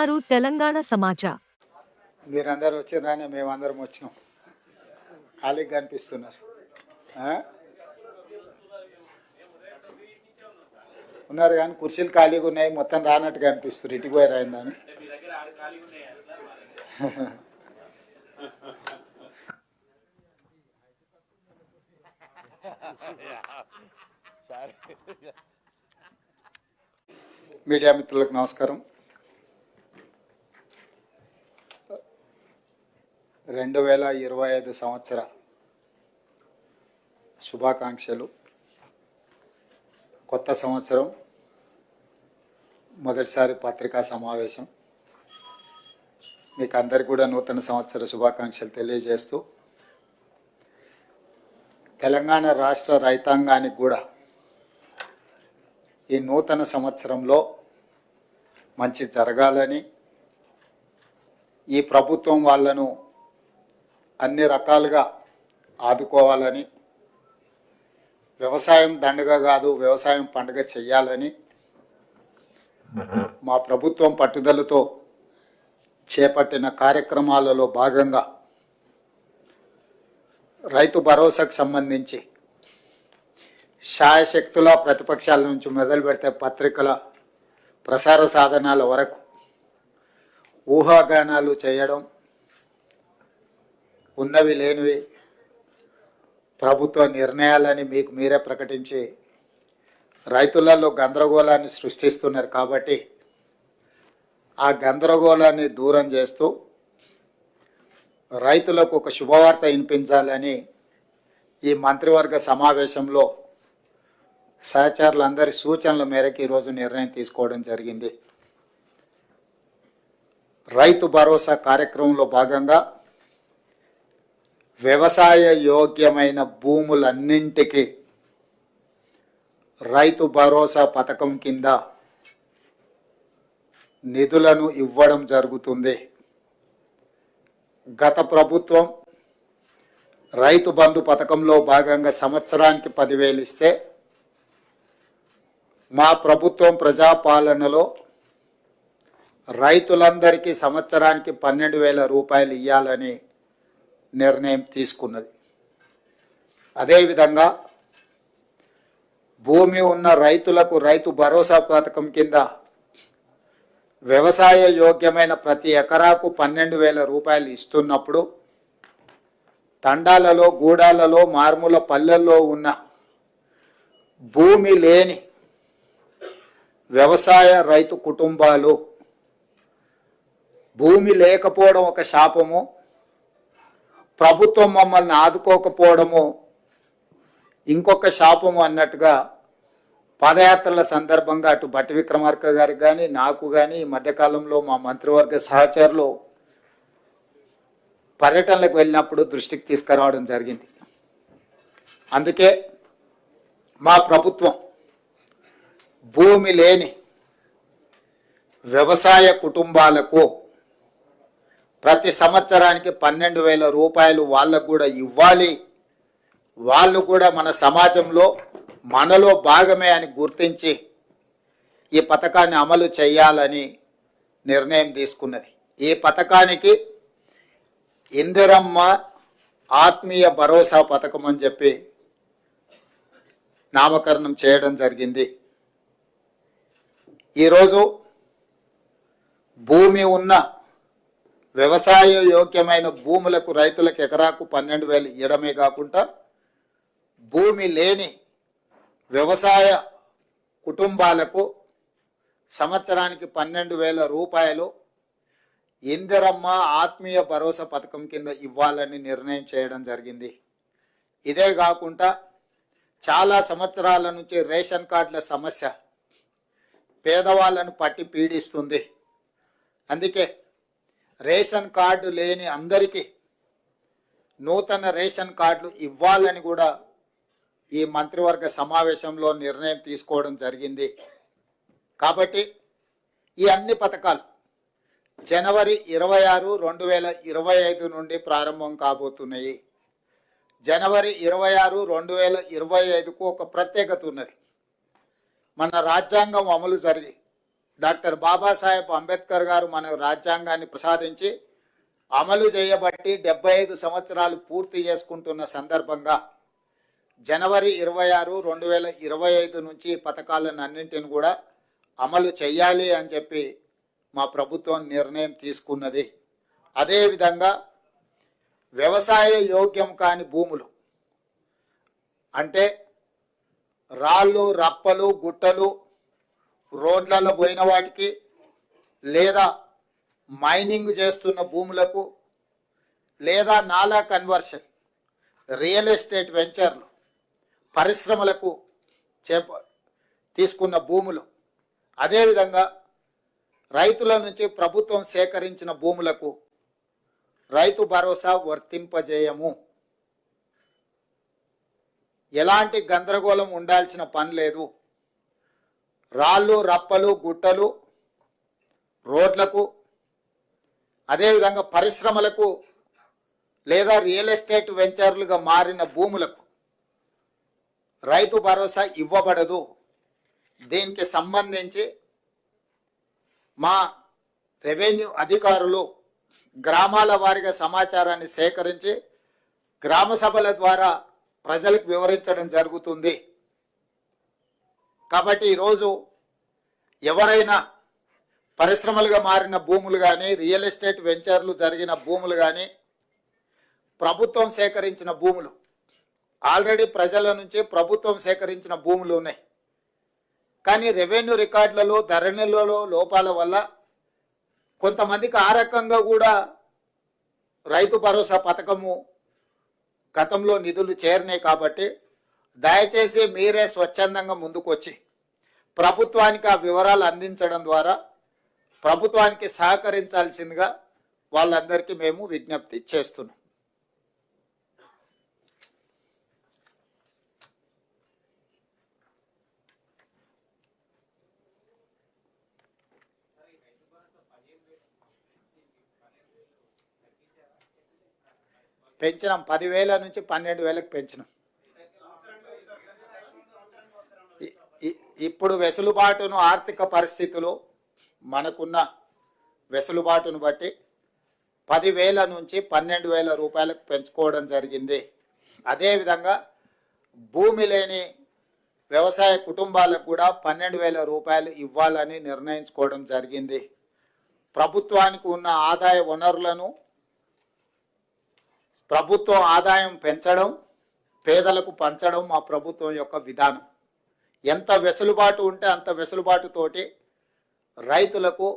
చూస్తున్నారు తెలంగాణ సమాచార్. మీరందరూ వచ్చినారని మేమందరం వచ్చినాం. ఖాళీగా కనిపిస్తున్నారు. ఉన్నారు కానీ కుర్చీలు ఖాళీగా ఉన్నాయి, మొత్తం రానట్టుగా అనిపిస్తారు. ఇటుకు పోయి రాయిందని మీడియా మిత్రులకు నమస్కారం. 2025 సంవత్సర శుభాకాంక్షలు. కొత్త సంవత్సరం, మొదటిసారి పత్రికా సమావేశం. మీకు అందరికీ కూడా నూతన సంవత్సర శుభాకాంక్షలు తెలియజేస్తూ, తెలంగాణ రాష్ట్ర రైతాంగానికి కూడా ఈ నూతన సంవత్సరంలో మంచి జరగాలని, ఈ ప్రభుత్వం వాళ్ళను అన్ని రకాలుగా ఆదుకోవాలని, వ్యవసాయం దండగ కాదు వ్యవసాయం పండుగ చెయ్యాలని మా ప్రభుత్వం పట్టుదలతో చేపట్టిన కార్యక్రమాలలో భాగంగా రైతు భరోసాకు సంబంధించి శాయశక్తుల ప్రతిపక్షాల నుంచి మొదలు పెడితే పత్రికల ప్రసార సాధనాల వరకు ఊహాగానాలు చేయడం, ఉన్నవి లేనివి ప్రభుత్వ నిర్ణయాలని మీకు మీరే ప్రకటించి రైతులలో గందరగోళాన్ని సృష్టిస్తున్నారు. కాబట్టి ఆ గందరగోళాన్ని దూరం చేస్తూ రైతులకు ఒక శుభవార్త వినిపించాలని ఈ మంత్రివర్గ సమావేశంలో సహచరులందరి సూచనల మేరకు ఈరోజు నిర్ణయం తీసుకోవడం జరిగింది. రైతు భరోసా కార్యక్రమంలో భాగంగా వ్యవసాయ యోగ్యమైన భూములన్నింటికి రైతు భరోసా పథకం కింద నిధులను ఇవ్వడం జరుగుతుంది. గత ప్రభుత్వం రైతు బంధు పథకంలో భాగంగా సంవత్సరానికి 10,000 ఇస్తే, మా ప్రభుత్వం ప్రజాపాలనలో రైతులందరికీ సంవత్సరానికి 12,000 రూపాయలు ఇవ్వాలని నిర్ణయం తీసుకున్నది. అదేవిధంగా భూమి ఉన్న రైతులకు రైతు భరోసా పథకం కింద వ్యవసాయ యోగ్యమైన ప్రతి ఎకరాకు 12,000 రూపాయలు ఇస్తున్నప్పుడు, తండాలలో గూడాలలో మారుమూల పల్లెల్లో ఉన్న భూమి లేని వ్యవసాయ రైతు కుటుంబాలు, భూమి లేకపోవడం ఒక శాపము, ప్రభుత్వం మమ్మల్ని ఆదుకోకపోవడము ఇంకొక శాపము అన్నట్టుగా పాదయాత్రల సందర్భంగా అటు భట్టి విక్రమార్క గారికి కానీ నాకు కానీ ఈ మధ్యకాలంలో మా మంత్రివర్గ సహచరులు పర్యటనలకు వెళ్ళినప్పుడు దృష్టికి తీసుకురావడం జరిగింది. అందుకే మా ప్రభుత్వం భూమి లేని వ్యవసాయ కుటుంబాలకు ప్రతి సంవత్సరానికి 12,000 రూపాయలు వాళ్ళకు కూడా ఇవ్వాలి, వాళ్ళు కూడా మన సమాజంలో మనలో భాగమే అని గుర్తించి ఈ పథకాన్ని అమలు చేయాలని నిర్ణయం తీసుకున్నది. ఈ పథకానికి ఇందిరమ్మ ఆత్మీయ భరోసా పథకం అని చెప్పి నామకరణం చేయడం జరిగింది. ఈరోజు భూమి ఉన్న వ్యవసాయ యోగ్యమైన భూములకు రైతులకు ఎకరాకు 12,000 ఇవ్వడమే కాకుండా, భూమి లేని వ్యవసాయ కుటుంబాలకు సంవత్సరానికి 12,000 రూపాయలు ఇందిరమ్మ ఆత్మీయ భరోసా పథకం కింద ఇవ్వాలని నిర్ణయం చేయడం జరిగింది. ఇదే కాకుండా చాలా సంవత్సరాల నుంచి రేషన్ కార్డుల సమస్య పేదవాళ్ళను పట్టి పీడిస్తుంది. అందుకే రేషన్ కార్డు లేని అందరికీ నూతన రేషన్ కార్డులు ఇవ్వాలని కూడా ఈ మంత్రివర్గ సమావేశంలో నిర్ణయం తీసుకోవడం జరిగింది. కాబట్టి ఈ అన్ని పథకాలు జనవరి 26, 2025 నుండి ప్రారంభం కాబోతున్నాయి. జనవరి 26, 2025కు ఒక ప్రత్యేకత ఉన్నది. మన రాజ్యాంగం అమలు జరిగి డాక్టర్ బాబాసాహెబ్ అంబేద్కర్ గారు మన రాజ్యాంగాన్ని ప్రసాదించి అమలు చేయబట్టి 75 సంవత్సరాలు పూర్తి చేసుకుంటున్న సందర్భంగా జనవరి 26, 2025 నుంచి పథకాలను అన్నింటిని కూడా అమలు చేయాలి అని చెప్పి మా ప్రభుత్వం నిర్ణయం తీసుకున్నది. అదేవిధంగా వ్యవసాయ యోగ్యం కాని భూములు అంటే రాళ్ళు, రప్పలు, గుట్టలు, రోడ్లలో పోయిన వాటికి లేదా మైనింగ్ చేస్తున్న భూములకు లేదా నాలా కన్వర్షన్, రియల్ ఎస్టేట్ వెంచర్లు, పరిశ్రమలకు తీసుకున్న భూములు, అదేవిధంగా రైతుల నుంచి ప్రభుత్వం సేకరించిన భూములకు రైతు భరోసా వర్తింపజేయము. ఎలాంటి గందరగోళం ఉండాల్సిన పని లేదు. రాళ్ళు, రప్పలు, గుట్టలు, రోడ్లకు, అదేవిధంగా పరిశ్రమలకు లేదా రియల్ ఎస్టేట్ వెంచర్లుగా మారిన భూములకు రైతు భరోసా ఇవ్వబడదు. దీనికి సంబంధించి మా రెవెన్యూ అధికారులు గ్రామాల వారీగా సమాచారాన్ని సేకరించి గ్రామ సభల ద్వారా ప్రజలకు వివరించడం జరుగుతుంది. కాబట్టి ఈరోజు ఎవరైనా పరిశ్రమలుగా మారిన భూములు కానీ, రియల్ ఎస్టేట్ వెంచర్లు జరిగిన భూములు కానీ, ప్రభుత్వం సేకరించిన భూములు, ఆల్రెడీ ప్రజల నుంచి ప్రభుత్వం సేకరించిన భూములు ఉన్నాయి. కానీ రెవెన్యూ రికార్డులలో, ధరణిలలో లోపాల వల్ల కొంతమందికి ఆ రకంగా కూడా రైతు భరోసా పథకము గతంలో నిధులు చేరినాయి. కాబట్టి దయచేసి మీరే స్వచ్ఛందంగా ముందుకొచ్చి ప్రభుత్వానికి ఆ వివరాలు అందించడం ద్వారా ప్రభుత్వానికి సహకరించాల్సిందిగా వాళ్ళందరికీ మేము విజ్ఞప్తి చేస్తున్నాం. పెంచినాం, 10,000 నుంచి 12,000కి పెంచినాం. ఇప్పుడు వెసులుబాటును, ఆర్థిక పరిస్థితులు, మనకున్న వెసులుబాటును బట్టి 10,000 నుంచి 12,000 రూపాయలకు పెంచుకోవడం జరిగింది. అదేవిధంగా భూమి లేని వ్యవసాయ కుటుంబాలకు కూడా 12,000 రూపాయలు ఇవ్వాలని నిర్ణయించుకోవడం జరిగింది. ప్రభుత్వానికి ఉన్న ఆదాయ వనరులను ప్రభుత్వం ఆదాయం పెంచడం, పేదలకు పంచడం మా ప్రభుత్వం యొక్క విధానం. ఎంత వెసులుబాటు ఉంటే అంత వెసులుబాటుతోటి రైతులకు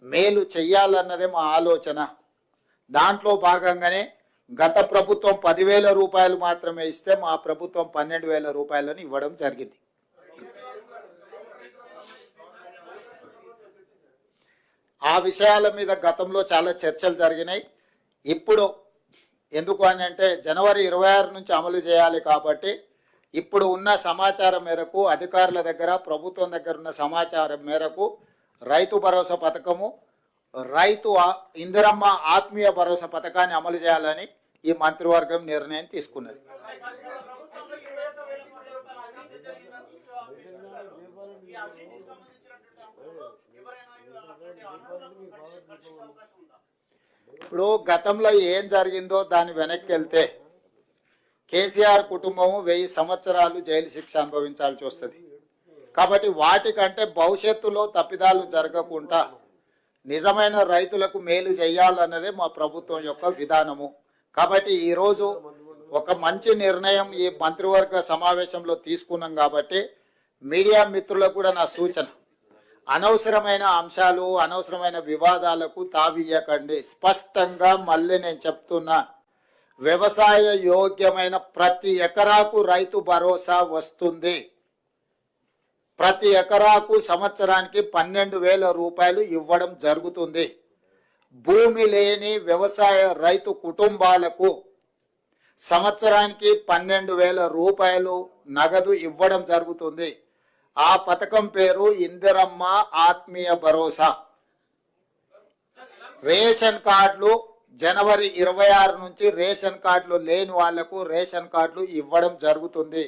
మేలు చెయ్యాలన్నదే మా ఆలోచన. దాంట్లో భాగంగానే గత ప్రభుత్వం 10,000 రూపాయలు మాత్రమే ఇస్తే మా ప్రభుత్వం 12,000 రూపాయలను ఇవ్వడం జరిగింది. ఆ విషయాల మీద గతంలో చాలా చర్చలు జరిగినాయి. ఇప్పుడు ఎందుకు అని అంటే జనవరి 26 నుంచి అమలు చేయాలి. కాబట్టి ఇప్పుడు ఉన్న సమాచారం మేరకు, అధికారుల దగ్గర, ప్రభుత్వం దగ్గర ఉన్న సమాచారం మేరకు రైతు భరోసా పథకము, రైతు ఇందిరమ్మ ఆత్మీయ భరోసా పథకాన్ని అమలు చేయాలని ఈ మంత్రివర్గం నిర్ణయం తీసుకున్నది. ఇప్పుడు గతంలో ఏం జరిగిందో దాని వెనక్కి వెళ్తే కేసీఆర్ కుటుంబము 1000 సంవత్సరాలు జైలు శిక్ష అనుభవించాల్సి వస్తుంది. కాబట్టి వాటికంటే భవిష్యత్తులో తప్పిదాలు జరగకుండా నిజమైన రైతులకు మేలు చేయాలన్నదే మా ప్రభుత్వం యొక్క విధానము. కాబట్టి ఈరోజు ఒక మంచి నిర్ణయం ఈ మంత్రివర్గ సమావేశంలో తీసుకున్నాం. కాబట్టి మీడియా మిత్రులకు కూడా నా సూచన, అనవసరమైన అంశాలు, అనవసరమైన వివాదాలకు తావియ్యకండి. స్పష్టంగా మళ్ళీ నేను చెప్తున్నా, వ్యవసాయ యోగ్యమైన ప్రతి ఎకరాకు రైతు భరోసా వస్తుంది. ప్రతి ఎకరాకు సంవత్సరానికి 12,000 రూపాయలు ఇవ్వడం జరుగుతుంది. భూమి లేని వ్యవసాయ రైతు కుటుంబాలకు సంవత్సరానికి 12,000 రూపాయలు నగదు ఇవ్వడం జరుగుతుంది. ఆ పథకం పేరు ఇందిరమ్మ ఆత్మీయ భరోసా. రేషన్ కార్డులు జనవరి 26 నుంచి రేషన్ కార్డులు లేని వాళ్లకు రేషన్ కార్డులు ఇవ్వడం జరుగుతుంది.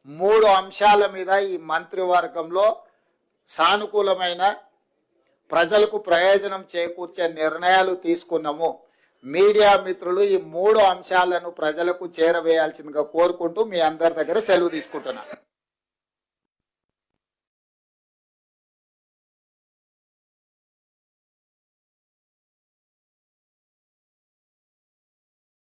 3 అంశాల మీద ఈ మంత్రివర్గంలో సానుకూలమైన ప్రజలకు ప్రయోజనం చేకూర్చే నిర్ణయాలు తీసుకున్నాము. మీడియా మిత్రులు ఈ 3 అంశాలను ప్రజలకు చేరవేయాల్సిందిగా కోరుకుంటూ మీ అందరి దగ్గర సెలవు తీసుకుంటున్నాను.